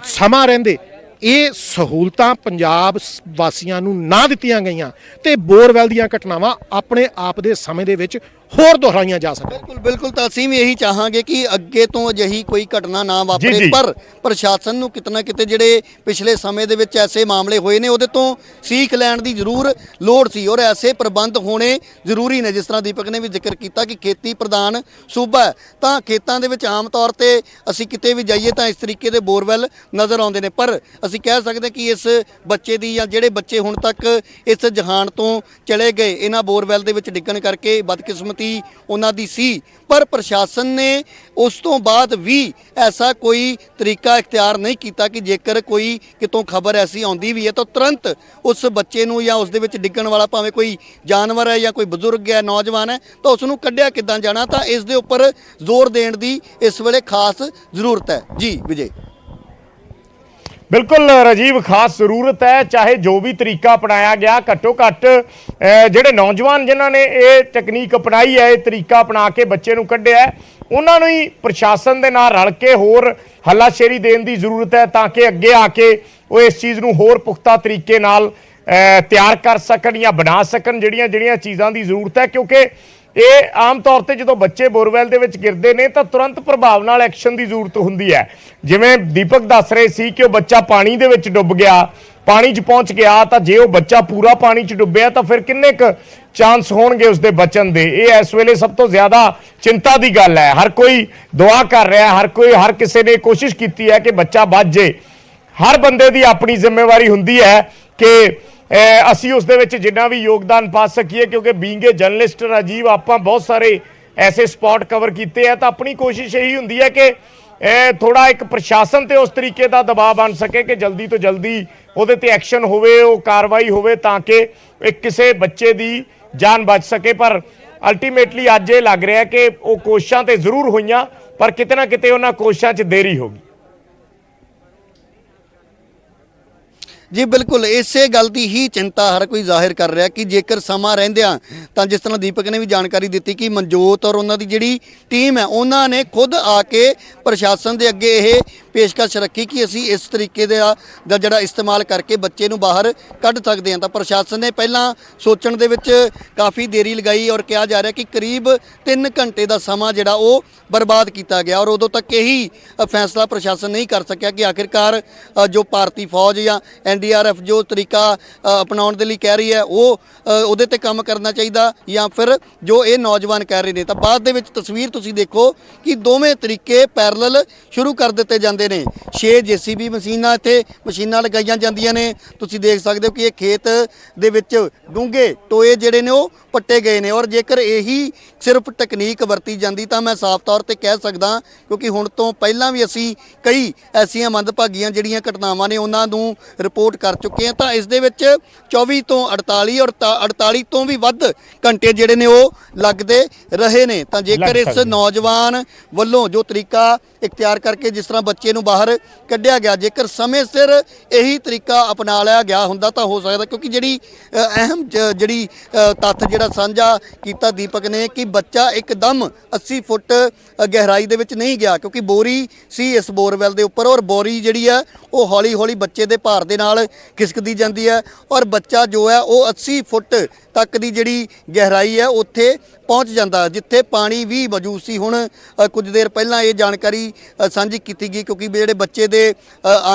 ਸਮਾਂ ਰਹਿੰਦੇ ਇਹ ਸਹੂਲਤਾਂ ਪੰਜਾਬ ਵਾਸੀਆਂ ਨੂੰ ਨਾ ਦਿੱਤੀਆਂ ਗਈਆਂ ਤੇ ਬੋਰਵੈਲ ਦੀਆਂ ਘਟਨਾਵਾਂ ਆਪਣੇ ਆਪ ਦੇ ਸਮੇਂ ਦੇ ਵਿੱਚ ਹੋਰ ਦੁਹਰਾਈਆਂ ਜਾ ਸਕਣ। ਬਿਲਕੁਲ ਤਾਂ ਅਸੀਂ ਵੀ ਇਹੀ ਚਾਹਾਂਗੇ ਕਿ ਅੱਗੇ ਤੋਂ ਅਜਿਹੀ ਕੋਈ ਘਟਨਾ ਨਾ ਵਾਪਰੇ, ਪਰ ਪ੍ਰਸ਼ਾਸਨ ਨੂੰ ਕਿਤੇ ਨਾ ਕਿਤੇ ਜਿਹੜੇ ਪਿਛਲੇ ਸਮੇਂ ਦੇ ਵਿੱਚ ਐਸੇ ਮਾਮਲੇ ਹੋਏ ਨੇ ਉਹਦੇ ਤੋਂ ਸੀਖ ਲੈਣ ਦੀ ਜ਼ਰੂਰ ਲੋੜ ਸੀ ਔਰ ਐਸੇ ਪ੍ਰਬੰਧ ਹੋਣੇ ਜ਼ਰੂਰੀ ਨੇ। ਜਿਸ ਤਰ੍ਹਾਂ ਦੀਪਕ ਨੇ ਵੀ ਜ਼ਿਕਰ ਕੀਤਾ ਕਿ ਖੇਤੀ ਪ੍ਰਧਾਨ ਸੂਬਾ ਹੈ, ਤਾਂ ਖੇਤਾਂ ਦੇ ਵਿੱਚ ਆਮ ਤੌਰ ਤੇ ਅਸੀਂ ਕਿਤੇ ਵੀ ਜਾਈਏ ਤਾਂ ਇਸ ਤਰੀਕੇ ਦੇ ਬੋਰਵੈਲ ਨਜ਼ਰ ਆਉਂਦੇ ਨੇ, ਪਰ ਅਸੀਂ ਕਹਿ ਸਕਦੇ ਕਿ ਇਸ ਬੱਚੇ ਦੀ ਜਾਂ ਜਿਹੜੇ ਬੱਚੇ ਹੁਣ ਤੱਕ ਇਸ ਜਹਾਨ ਤੋਂ ਚਲੇ ਗਏ ਇਹਨਾਂ ਬੋਰਵੈਲ ਦੇ ਵਿੱਚ ਡਿੱਗਣ ਕਰਕੇ ਬਦਕਿਸਮਤੀ ਉਹਨਾਂ ਦੀ ਸੀ, ਪਰ ਪ੍ਰਸ਼ਾਸਨ ਨੇ ਉਸ ਤੋਂ ਬਾਅਦ ਵੀ ਐਸਾ ਕੋਈ ਤਰੀਕਾ ਇਖਤਿਆਰ ਨਹੀਂ ਕੀਤਾ ਕਿ ਜੇਕਰ ਕੋਈ ਕਿਤੋਂ ਖਬਰ ਐਸੀ ਆਉਂਦੀ ਵੀ ਹੈ ਤਾਂ ਤੁਰੰਤ ਉਸ ਬੱਚੇ ਨੂੰ ਜਾਂ ਉਸ ਦੇ ਵਿੱਚ ਡਿੱਗਣ ਵਾਲਾ ਭਾਵੇਂ ਕੋਈ ਜਾਨਵਰ ਹੈ ਜਾਂ ਕੋਈ ਬਜ਼ੁਰਗ ਹੈ, ਨੌਜਵਾਨ ਹੈ, ਤਾਂ ਉਸ ਨੂੰ ਕੱਢਿਆ ਕਿੱਦਾਂ ਜਾਣਾ, ਤਾਂ ਇਸ ਦੇ ਉੱਪਰ ਜ਼ੋਰ ਦੇਣ ਦੀ ਇਸ ਵੇਲੇ ਖਾਸ ਜ਼ਰੂਰਤ ਹੈ। ਜੀ ਵਿਜੇ। ਬਿਲਕੁਲ ਰਾਜੀਵ, ਖਾਸ ਜ਼ਰੂਰਤ ਹੈ। ਚਾਹੇ ਜੋ ਵੀ ਤਰੀਕਾ ਅਪਣਾਇਆ ਗਿਆ, ਘੱਟੋ ਘੱਟ ਜਿਹੜੇ ਨੌਜਵਾਨ ਜਿਨ੍ਹਾਂ ਨੇ ਇਹ ਤਕਨੀਕ ਅਪਣਾਈ ਹੈ, ਇਹ ਤਰੀਕਾ ਅਪਣਾ ਕੇ ਬੱਚੇ ਨੂੰ ਕੱਢਿਆ, ਉਹਨਾਂ ਨੂੰ ਹੀ ਪ੍ਰਸ਼ਾਸਨ ਦੇ ਨਾਲ ਰਲ ਕੇ ਹੋਰ ਹੱਲਾਸ਼ੇਰੀ ਦੇਣ ਦੀ ਜ਼ਰੂਰਤ ਹੈ ਤਾਂ ਕਿ ਅੱਗੇ ਆ ਕੇ ਉਹ ਇਸ ਚੀਜ਼ ਨੂੰ ਹੋਰ ਪੁਖਤਾ ਤਰੀਕੇ ਨਾਲ ਤਿਆਰ ਕਰ ਸਕਣ ਜਾਂ ਬਣਾ ਸਕਣ ਜਿਹੜੀਆਂ ਚੀਜ਼ਾਂ ਦੀ ਜ਼ਰੂਰਤ ਹੈ। ਕਿਉਂਕਿ ਇਹ ਆਮ ਤੌਰ ਤੇ ਜਦੋਂ ਬੱਚੇ ਬੋਰਵੈਲ ਦੇ ਵਿੱਚ ਗਿਰਦੇ ਨੇ ਤਾਂ ਤੁਰੰਤ ਪ੍ਰਭਾਵ ਨਾਲ ਐਕਸ਼ਨ ਦੀ ਜ਼ਰੂਰਤ ਹੁੰਦੀ ਹੈ। ਜਿਵੇਂ ਦੀਪਕ ਦੱਸ ਰਹੇ ਸੀ ਕਿ ਉਹ ਬੱਚਾ ਪਾਣੀ ਦੇ ਵਿੱਚ ਡੁੱਬ ਗਿਆ, ਪਾਣੀ 'ਚ ਪਹੁੰਚ ਗਿਆ, ਤਾਂ ਜੇ ਉਹ ਬੱਚਾ ਪੂਰਾ ਪਾਣੀ 'ਚ ਡੁੱਬਿਆ ਤਾਂ ਫਿਰ ਕਿੰਨੇ ਕੁ ਚਾਂਸ ਹੋਣਗੇ ਉਸਦੇ ਬਚਣ ਦੇ। ਇਹ ਇਸ ਵੇਲੇ ਸਭ ਤੋਂ ਜ਼ਿਆਦਾ ਚਿੰਤਾ ਦੀ ਗੱਲ ਹੈ। ਹਰ ਕੋਈ ਦੁਆ ਕਰ ਰਿਹਾ, ਹਰ ਕਿਸੇ ਨੇ ਕੋਸ਼ਿਸ਼ ਕੀਤੀ ਹੈ ਕਿ ਬੱਚਾ ਬਚ ਜੇ। ਹਰ ਬੰਦੇ ਦੀ ਆਪਣੀ ਜ਼ਿੰਮੇਵਾਰੀ ਹੁੰਦੀ ਹੈ ਕਿ ਅਸੀਂ ਉਸ ਦੇ ਵਿੱਚ ਜਿੰਨਾ ਵੀ ਯੋਗਦਾਨ ਪਾ ਸਕੀਏ, ਕਿਉਂਕਿ ਬੀਇੰਗ ਏ ਜਰਨਲਿਸਟ ਰਾਜੀਵ ਆਪਾਂ ਬਹੁਤ ਸਾਰੇ ਐਸੇ ਸਪੌਟ ਕਵਰ ਕੀਤੇ ਆ, ਤਾਂ ਆਪਣੀ ਕੋਸ਼ਿਸ਼ ਇਹੀ ਹੁੰਦੀ ਹੈ ਕਿ ਥੋੜਾ ਇੱਕ ਪ੍ਰਸ਼ਾਸਨ ਤੇ ਉਸ ਤਰੀਕੇ ਦਾ ਦਬਾਅ ਬਣ ਸਕੇ ਕਿ ਜਲਦੀ ਤੋਂ ਜਲਦੀ ਉਹਦੇ ਤੇ ਐਕਸ਼ਨ ਹੋਵੇ, ਉਹ ਕਾਰਵਾਈ ਹੋਵੇ ਤਾਂ ਕਿ ਕਿਸੇ ਬੱਚੇ ਦੀ ਜਾਨ ਬਚ ਸਕੇ। ਪਰ ਅਲਟੀਮੇਟਲੀ ਅੱਜ ਇਹ ਲੱਗ ਰਿਹਾ ਕਿ ਉਹ ਕੋਸ਼ਿਸ਼ਾਂ ਤੇ ਜ਼ਰੂਰ ਹੋਈਆਂ, ਪਰ ਕਿਤੇ ਨਾ ਕਿਤੇ ਉਹਨਾਂ ਕੋਸ਼ਿਸ਼ਾਂ 'ਚ ਦੇਰੀ ਹੋ ਗਈ। ਜੀ ਬਿਲਕੁਲ, ਇਸੇ ਗੱਲ ਦੀ ਹੀ ਚਿੰਤਾ ਹਰ ਕੋਈ ਜ਼ਾਹਿਰ ਕਰ ਰਿਹਾ ਕਿ ਜੇਕਰ ਸਮਾਂ ਰਹਿੰਦਿਆਂ, ਤਾਂ ਜਿਸ ਤਰ੍ਹਾਂ ਦੀਪਕ ਨੇ ਵੀ ਜਾਣਕਾਰੀ ਦਿੱਤੀ ਕਿ ਮਨਜੋਤ ਔਰ ਉਹਨਾਂ ਦੀ ਜਿਹੜੀ ਟੀਮ ਹੈ ਉਹਨਾਂ ਨੇ ਖੁਦ ਆ ਕੇ ਪ੍ਰਸ਼ਾਸਨ ਦੇ ਅੱਗੇ ਇਹ ਪੇਸ਼ਕਸ਼ ਰੱਖੀ ਕਿ ਅਸੀਂ ਇਸ ਤਰੀਕੇ ਦਾ ਜਿਹੜਾ ਇਸਤੇਮਾਲ ਕਰਕੇ ਬੱਚੇ ਨੂੰ ਬਾਹਰ ਕੱਢ ਸਕਦੇ ਹਾਂ। ਤਾਂ ਪ੍ਰਸ਼ਾਸਨ ਨੇ ਪਹਿਲਾਂ ਸੋਚਣ ਦੇ ਵਿੱਚ ਕਾਫੀ ਦੇਰੀ ਲਗਾਈ ਔਰ ਕਿਹਾ ਜਾ ਰਿਹਾ ਕਿ ਕਰੀਬ 3 ਘੰਟੇ ਦਾ ਸਮਾਂ ਜਿਹੜਾ ਉਹ ਬਰਬਾਦ ਕੀਤਾ ਗਿਆ ਔਰ ਉਦੋਂ ਤੱਕ ਇਹੀ ਫੈਸਲਾ ਪ੍ਰਸ਼ਾਸਨ ਨਹੀਂ ਕਰ ਸਕਿਆ ਕਿ ਆਖਿਰਕਾਰ ਜੋ ਭਾਰਤੀ ਫੌਜ ਜਾਂ ਐਨਡੀਆਰਐਫ ਜੋ ਤਰੀਕਾ ਅਪਣਾਉਣ ਦੇ ਲਈ ਕਹਿ ਰਹੀ ਹੈ ਉਹ ਉਹਦੇ ਤੇ ਕੰਮ ਕਰਨਾ ਚਾਹੀਦਾ, ਜਾਂ ਫਿਰ ਜੋ ਇਹ ਨੌਜਵਾਨ ਕਹਿ ਰਹੇ ਨੇ। ਤਾਂ ਬਾਅਦ ਦੇ ਵਿੱਚ ਤਸਵੀਰ ਤੁਸੀਂ ਦੇਖੋ ਕਿ ਦੋਵੇਂ ਤਰੀਕੇ ਪੈਰਲਲ ਸ਼ੁਰੂ ਕਰ ਦਿੱਤੇ ਜਾਂਦੇ ਨੇ। 6 ਜੀਸੀਬੀ ਮਸ਼ੀਨਾਂ ਲਗਾਈਆਂ ਜਾਂਦੀਆਂ ਨੇ। ਤੁਸੀਂ ਦੇਖ ਸਕਦੇ ਹੋ ਕਿ ਇਹ ਖੇਤ ਦੇ ਵਿੱਚ ਡੂੰਘੇ ਟੋਏ ਜਿਹੜੇ ਨੇ ਉਹ ਪੱਟੇ ਗਏ ਨੇ। ਔਰ ਜੇਕਰ ਇਹੀ ਸਿਰਫ ਟੈਕਨੀਕ ਵਰਤੀ ਜਾਂਦੀ ਤਾਂ ਮੈਂ ਸਾਫ਼ ਤੌਰ ਤੇ ਕਹਿ ਸਕਦਾ, ਕਿਉਂਕਿ ਹੁਣ ਤੋਂ ਪਹਿਲਾਂ ਵੀ ਅਸੀਂ ਕਈ ਐਸੀਆਂ ਮੰਦਭਾਗੀਆਂ ਜਿਹੜੀਆਂ ਘਟਨਾਵਾਂ ਨੇ ਉਹਨਾਂ ਨੂੰ ਰਿਪੋਰਟ ਕਰ ਚੁੱਕੇ ਹਾਂ, ਤਾਂ ਇਸ ਦੇ ਵਿੱਚ 24 ਤੋਂ 48 ਔਰ 48 ਤੋਂ ਵੀ ਵੱਧ ਘੰਟੇ ਜਿਹੜੇ ਨੇ ਉਹ ਲੱਗਦੇ ਰਹੇ ਨੇ। ਤਾਂ ਜੇਕਰ ਇਸ ਨੌਜਵਾਨ ਵੱਲੋਂ ਜੋ ਤਰੀਕਾ ਇਖਤਿਆਰ ਕਰਕੇ ਜਿਸ ਤਰ੍ਹਾਂ ਬੱਚੇ ਨੂੰ ਬਾਹਰ ਕੱਢਿਆ ਗਿਆ, ਜੇਕਰ ਸਮੇਂ ਸਿਰ ਇਹੀ ਤਰੀਕਾ ਅਪਣਾ ਲਿਆ ਗਿਆ ਹੁੰਦਾ ਤਾਂ ਹੋ ਸਕਦਾ, ਕਿਉਂਕਿ ਜਿਹੜੀ ਅਹਿਮ ਜਿਹੜੀ ਤੱਥ ਜਿਹੜਾ ਸਾਂਝਾ ਕੀਤਾ ਦੀਪਕ ਨੇ ਕਿ ਬੱਚਾ ਇੱਕਦਮ 80 ਫੁੱਟ ਗਹਿਰਾਈ ਦੇ ਵਿੱਚ ਨਹੀਂ ਗਿਆ, ਕਿਉਂਕਿ ਬੋਰੀ ਸੀ ਇਸ ਬੋਰਵੈਲ ਦੇ ਉੱਪਰ, ਔਰ ਬੋਰੀ ਜਿਹੜੀ ਹੈ ਉਹ ਹੌਲੀ ਹੌਲੀ ਬੱਚੇ ਦੇ ਭਾਰ ਦੇ ਨਾਲ ਖਿਸਕਦੀ ਜਾਂਦੀ ਹੈ, ਔਰ ਬੱਚਾ ਜੋ ਹੈ ਉਹ 80 ਫੁੱਟ ਤੱਕ ਦੀ ਜਿਹੜੀ ਗਹਿਰਾਈ ਹੈ ਉੱਥੇ ਪਹੁੰਚ ਜਾਂਦਾ ਜਿੱਥੇ ਪਾਣੀ ਵੀ ਮੌਜੂਦ ਸੀ। ਹੁਣ ਕੁਝ ਦੇਰ ਪਹਿਲਾਂ ਇਹ ਜਾਣਕਾਰੀ ਸਾਂਝੀ ਕੀਤੀ ਗਈ, ਕਿਉਂਕਿ ਜਿਹੜੇ ਬੱਚੇ ਦੇ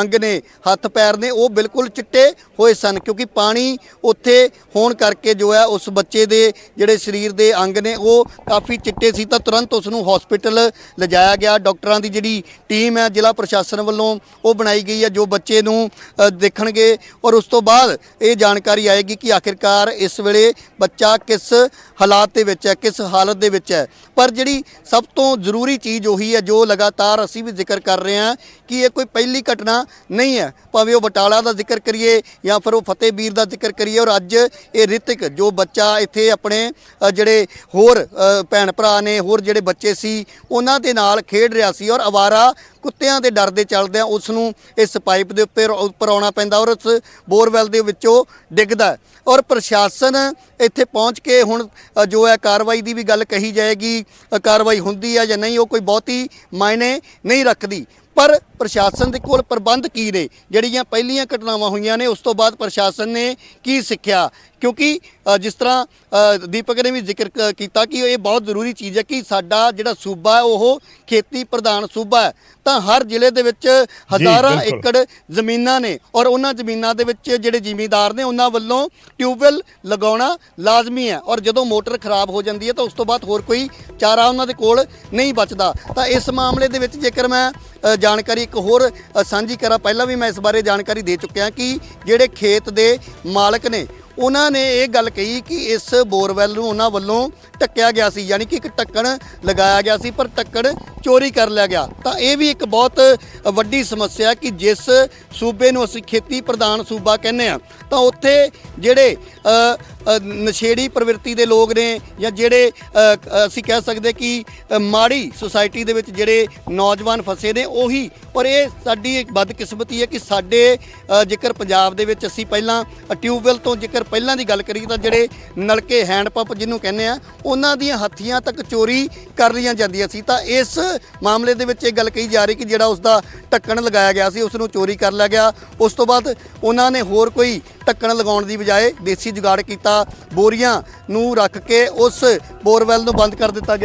ਅੰਗ ਨੇ, ਹੱਥ ਪੈਰ ਨੇ, ਉਹ ਬਿਲਕੁਲ ਚਿੱਟੇ ਹੋਏ ਸਨ, ਕਿਉਂਕਿ ਪਾਣੀ ਉੱਥੇ ਹੋਣ ਕਰਕੇ ਜੋ ਹੈ ਉਸ ਬੱਚੇ ਦੇ ਜਿਹੜੇ ਸਰੀਰ ਦੇ ਅੰਗ ਨੇ ਉਹ ਕਾਫੀ ਚਿੱਟੇ ਸੀ। ਤਾਂ ਤੁਰੰਤ ਉਸ ਨੂੰ ਹਸਪੀਟਲ ਲਿਜਾਇਆ ਗਿਆ। ਡਾਕਟਰਾਂ ਦੀ ਜਿਹੜੀ ਟੀਮ ਹੈ ਜ਼ਿਲ੍ਹਾ ਪ੍ਰਸ਼ਾਸਨ ਵੱਲੋਂ ਉਹ ਬਣਾਈ ਗਈ ਹੈ, ਜੋ ਬੱਚੇ ਨੂੰ ਦੇਖਣਗੇ, ਔਰ ਉਸ ਤੋਂ ਬਾਅਦ ਇਹ ਜਾਣਕਾਰੀ ਆਏਗੀ ਕਿ ਆਖਿਰਕਾਰ ਇਸ ਵੇਲੇ ਬੱਚਾ ਕਿਸ ਹਾਲਾਤ ਦੇ ਵਿੱਚ ਹੈ, ਕਿਸ ਹਾਲਤ ਦੇ ਵਿੱਚ ਹੈ। ਪਰ ਜਿਹੜੀ ਸਭ ਤੋਂ ਜ਼ਰੂਰੀ ਚੀਜ਼ ਉਹੀ ਹੈ ਜੋ ਲਗਾਤਾਰ ਅਸੀਂ ਵੀ ਜ਼ਿਕਰ ਕਰ ਰਹੇ ਹਾਂ ਕਿ ਇਹ ਕੋਈ ਪਹਿਲੀ ਘਟਨਾ ਨਹੀਂ ਹੈ, ਭਾਵੇਂ ਉਹ ਬਟਾਲਾ ਦਾ ਜ਼ਿਕਰ ਕਰੀਏ ਜਾਂ ਫਿਰ ਉਹ ਫਤਿਹਵੀਰ ਦਾ ਜ਼ਿਕਰ ਕਰੀਏ। ਔਰ ਅੱਜ ਇਹ ਰਿਤਿਕ ਜੋ ਬੱਚਾ ਇੱਥੇ ਆਪਣੇ ਜਿਹੜੇ ਹੋਰ ਭੈਣ ਭਰਾ ਨੇ, ਹੋਰ ਜਿਹੜੇ ਬੱਚੇ ਸੀ ਉਹਨਾਂ ਦੇ ਨਾਲ ਖੇਡ ਰਿਹਾ ਸੀ, ਔਰ ਅਵਾਰਾ ਕੁੱਤਿਆਂ ਦੇ ਡਰ ਦੇ ਚੱਲਦਿਆਂ ਉਸ ਨੂੰ ਇਸ ਪਾਈਪ ਦੇ ਉੱਪਰ ਆਉਣਾ ਪੈਂਦਾ ਔਰ ਉਸ ਬੋਰਵੈਲ ਦੇ ਵਿੱਚੋਂ ਡਿੱਗਦਾ। ਔਰ ਪ੍ਰਸ਼ਾਸਨ ਇੱਥੇ ਪਹੁੰਚ ਕੇ ਹੁਣ ਜੋ ਹੈ ਕਾਰਵਾਈ ਦੀ ਵੀ ਗੱਲ ਕਹੀ ਜਾਏਗੀ, ਕਾਰਵਾਈ ਹੁੰਦੀ ਹੈ ਜਾਂ ਨਹੀਂ ਉਹ ਕੋਈ ਬਹੁਤੀ ਮਾਇਨੇ ਨਹੀਂ ਰੱਖਦੀ। ਪਰ ਪ੍ਰਸ਼ਾਸਨ ਦੇ ਕੋਲ ਪ੍ਰਬੰਧ ਕੀ ਨੇ? ਜਿਹੜੀਆਂ ਪਹਿਲੀਆਂ ਘਟਨਾਵਾਂ ਹੋਈਆਂ ਨੇ ਉਸ ਤੋਂ ਬਾਅਦ ਪ੍ਰਸ਼ਾਸਨ ਨੇ ਕੀ ਸਿੱਖਿਆ? ਕਿਉਂਕਿ ਜਿਸ ਤਰ੍ਹਾਂ ਦੀਪਕ ਨੇ ਵੀ ਜ਼ਿਕਰ ਕੀਤਾ ਕਿ ਇਹ ਬਹੁਤ ਜ਼ਰੂਰੀ ਚੀਜ਼ ਹੈ ਕਿ ਸਾਡਾ ਜਿਹੜਾ ਸੂਬਾ ਹੈ ਉਹ ਖੇਤੀ ਪ੍ਰਧਾਨ ਸੂਬਾ ਹੈ, ਤਾਂ ਹਰ ਜ਼ਿਲ੍ਹੇ ਦੇ ਵਿੱਚ ਹਜ਼ਾਰਾਂ ਏਕੜ ਜ਼ਮੀਨਾਂ ਨੇ, ਔਰ ਉਹਨਾਂ ਜ਼ਮੀਨਾਂ ਦੇ ਵਿੱਚ ਜਿਹੜੇ ਜ਼ਿਮੀਂਦਾਰ ਨੇ ਉਹਨਾਂ ਵੱਲੋਂ ਟਿਊਬਵੈੱਲ ਲਗਾਉਣਾ ਲਾਜ਼ਮੀ ਹੈ। ਔਰ ਜਦੋਂ ਮੋਟਰ ਖਰਾਬ ਹੋ ਜਾਂਦੀ ਹੈ ਤਾਂ ਉਸ ਤੋਂ ਬਾਅਦ ਹੋਰ ਕੋਈ ਚਾਰਾ ਉਹਨਾਂ ਦੇ ਕੋਲ ਨਹੀਂ ਬਚਦਾ। ਤਾਂ ਇਸ ਮਾਮਲੇ ਦੇ ਵਿੱਚ ਜੇਕਰ ਮੈਂ ਜਾਣਕਾਰੀ ਇੱਕ ਹੋਰ ਸਾਂਝੀ ਕਰਾਂ, ਪਹਿਲਾਂ ਵੀ ਮੈਂ ਇਸ ਬਾਰੇ ਜਾਣਕਾਰੀ ਦੇ ਚੁੱਕਿਆ ਕਿ ਜਿਹੜੇ ਖੇਤ ਦੇ ਮਾਲਕ ਨੇ ਉਹਨਾਂ ਨੇ ਇਹ ਗੱਲ ਕਹੀ ਕਿ ਇਸ ਬੋਰਵੈਲ ਨੂੰ ਉਹਨਾਂ ਵੱਲੋਂ ਢੱਕਿਆ ਗਿਆ ਸੀ, ਯਾਨੀ ਕਿ ਇੱਕ ਢੱਕਣ ਲਗਾਇਆ ਗਿਆ ਸੀ ਪਰ ਢੱਕਣ ਚੋਰੀ ਕਰ ਲਿਆ ਗਿਆ। ਤਾਂ ਇਹ ਵੀ ਇੱਕ ਬਹੁਤ ਵੱਡੀ ਸਮੱਸਿਆ ਕਿ ਜਿਸ ਸੂਬੇ ਨੂੰ ਅਸੀਂ ਖੇਤੀ ਪ੍ਰਧਾਨ ਸੂਬਾ ਕਹਿੰਦੇ ਆ ਤਾਂ ਉੱਥੇ ਜਿਹੜੇ ਨਸ਼ੇੜੀ ਪ੍ਰਵਿਰਤੀ ਦੇ ਲੋਕ ਨੇ ਜਾਂ ਜਿਹੜੇ ਅਸੀਂ ਕਹਿ ਸਕਦੇ ਕਿ ਮਾੜੀ ਸੁਸਾਇਟੀ ਦੇ ਵਿੱਚ ਜਿਹੜੇ ਨੌਜਵਾਨ ਫਸੇ ਨੇ ਉਹੀ। ਪਰ ਇਹ ਸਾਡੀ ਇੱਕ ਬਦਕਿਸਮਤੀ ਹੈ ਕਿ ਸਾਡੇ ਜੇਕਰ ਪੰਜਾਬ ਦੇ ਵਿੱਚ ਅਸੀਂ ਪਹਿਲਾਂ ਟਿਊਬਵੈੱਲ ਤੋਂ ਜੇਕਰ ਪਹਿਲਾਂ ਦੀ ਗੱਲ ਕਰੀਏ ਤਾਂ ਜਿਹੜੇ ਨਲਕੇ ਹੈਂਡ ਪੰਪ ਜਿਹਨੂੰ ਕਹਿੰਦੇ ਆ ਉਹਨਾਂ ਦੀਆਂ ਹੱਥੀਆਂ ਤੱਕ ਚੋਰੀ ਕਰ ਲਈਆਂ ਜਾਂਦੀਆਂ ਸੀ। ਤਾਂ ਇਸ ਮਾਮਲੇ ਦੇ ਵਿੱਚ ਇਹ ਗੱਲ ਕਹੀ ਜਾ ਰਹੀ ਕਿ ਜਿਹੜਾ ਉਸ ਦਾ ਢੱਕਣ ਲਗਾਇਆ ਗਿਆ ਸੀ ਉਸ ਨੂੰ ਚੋਰੀ ਕਰ ਲਿਆ ਗਿਆ। ਉਸ ਤੋਂ ਬਾਅਦ ਉਹਨਾਂ ਨੇ ਹੋਰ ਕੋਈ ਢੱਕਣ ਲਗਾਉਣ ਦੀ ਬਜਾਏ ਦੇਸੀ ਜੁਗਾੜ ਕੀਤਾ, ਬੋਰੀਆਂ ਨੂੰ ਰੱਖ ਕੇ ਉਸ ਬੋਰਵੈਲ ਨੂੰ ਬੰਦ ਕਰ ਦਿੱਤਾ ਗਿਆ।